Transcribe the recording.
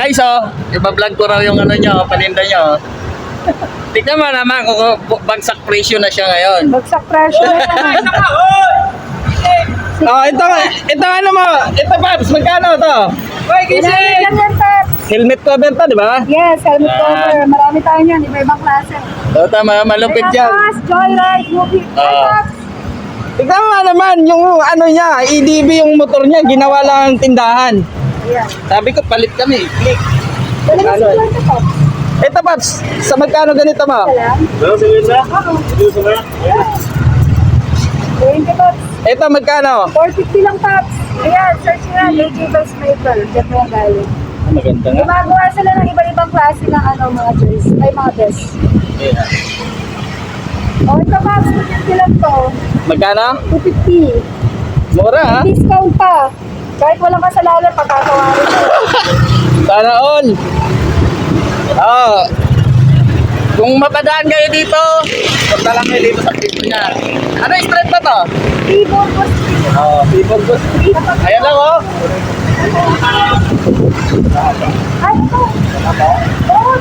Guys, iba-vlog ko raw yung ano nyo, paninda nyo. Tignan mo naman kung bagsak presyo na siya ngayon. Bagsak presyo na naman. Ito ano mo? Ito Paps, magkano to? Hoy, gising! Yan, Paps. Helmet cover to, di ba? Yes, helmet cover. Marami tayo niyan. Iba-ibang klase. Tama, malupit yan. Paps, Joyride, movie. Paps. Tignan mo naman, yung ano niya, EDV yung motor niya, ginawa lang tindahan. Ayan. Sabi ko, palit kami. Click. Talagang Ano? sigurado, Paps. Ito Paps, sa magkano ganito mo? Alam? Oo. 20, Paps. Ito magkano? 450 lang, Paps. Ayan, search nyo yan. AJ Best Maple. Diyan mo yung galing. Maganda nga. Gumagawa sila ng iba-ibang klase ng mga dress. Ay, mga dress. O, ito, Paps. 250 lang to. Magkano? 250. Mura ha? Discount pa. Kahit walang kasalanan, pagkakawarin mo. Sana all. Kung mapadaan kayo dito, punta lang kayo dito sa piso niya. Ano yung street ba to? People po. People Bus. Ayan lang Ay, ito. Oo,